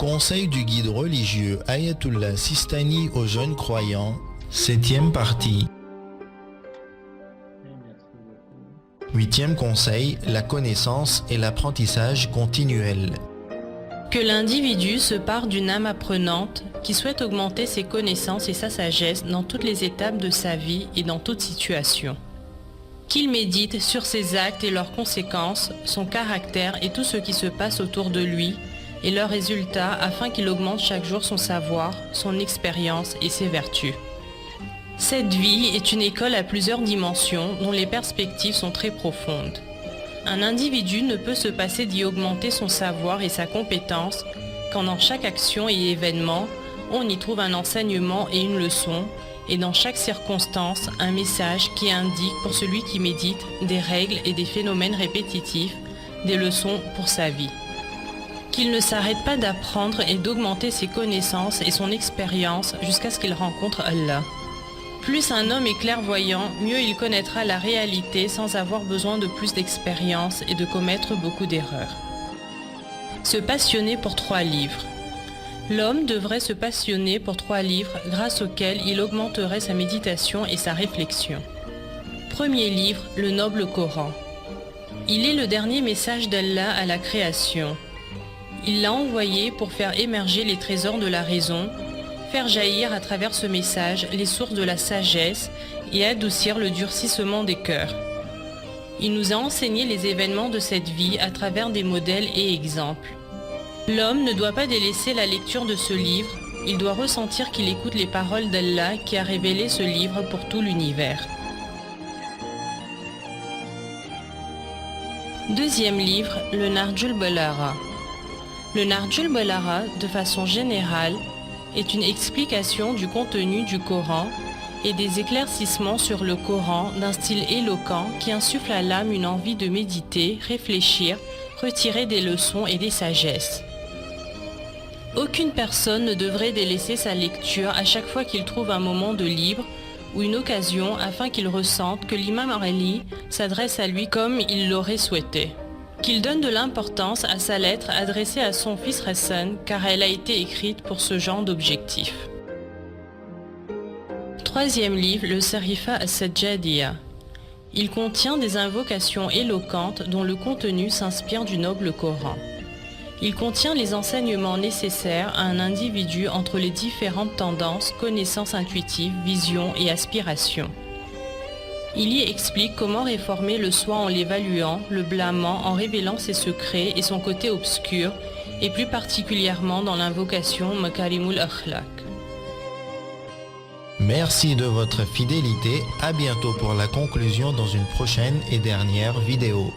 Conseil du guide religieux Ayatollah Sistani aux jeunes croyants, 7e partie. 8e conseil, la connaissance et l'apprentissage continuel. Que l'individu se pare d'une âme apprenante qui souhaite augmenter ses connaissances et sa sagesse dans toutes les étapes de sa vie et dans toute situation. Qu'il médite sur ses actes et leurs conséquences, son caractère et tout ce qui se passe autour de lui et leurs résultats afin qu'il augmente chaque jour son savoir, son expérience et ses vertus. Cette vie est une école à plusieurs dimensions dont les perspectives sont très profondes. Un individu ne peut se passer d'y augmenter son savoir et sa compétence quand dans chaque action et événement, on y trouve un enseignement et une leçon, et dans chaque circonstance, un message qui indique pour celui qui médite des règles et des phénomènes répétitifs, des leçons pour sa vie. Qu'il ne s'arrête pas d'apprendre et d'augmenter ses connaissances et son expérience jusqu'à ce qu'il rencontre Allah. Plus un homme est clairvoyant, mieux il connaîtra la réalité sans avoir besoin de plus d'expérience et de commettre beaucoup d'erreurs. Se passionner pour 3 livres. L'homme devrait se passionner pour 3 livres grâce auxquels il augmenterait sa méditation et sa réflexion. Premier livre, le noble Coran. Il est le dernier message d'Allah à la création. Il l'a envoyé pour faire émerger les trésors de la raison, faire jaillir à travers ce message les sources de la sagesse et adoucir le durcissement des cœurs. Il nous a enseigné les événements de cette vie à travers des modèles et exemples. L'homme ne doit pas délaisser la lecture de ce livre, il doit ressentir qu'il écoute les paroles d'Allah qui a révélé ce livre pour tout l'univers. Deuxième livre, le Narjul Balagha. Le Narjul Balagha, de façon générale, est une explication du contenu du Coran et des éclaircissements sur le Coran d'un style éloquent qui insuffle à l'âme une envie de méditer, réfléchir, retirer des leçons et des sagesses. Aucune personne ne devrait délaisser sa lecture à chaque fois qu'il trouve un moment de libre ou une occasion afin qu'il ressente que l'imam Ali s'adresse à lui comme il l'aurait souhaité. Qu'il donne de l'importance à sa lettre adressée à son fils Hassan car elle a été écrite pour ce genre d'objectif. Troisième livre, le Sarifa as-Sajjadiyya. Il contient des invocations éloquentes dont le contenu s'inspire du noble Coran. Il contient les enseignements nécessaires à un individu entre les différentes tendances, connaissances intuitives, visions et aspirations. Il y explique comment réformer le soi en l'évaluant, le blâmant en révélant ses secrets et son côté obscur, et plus particulièrement dans l'invocation Makarimul Akhlaq. Merci de votre fidélité, à bientôt pour la conclusion dans une prochaine et dernière vidéo.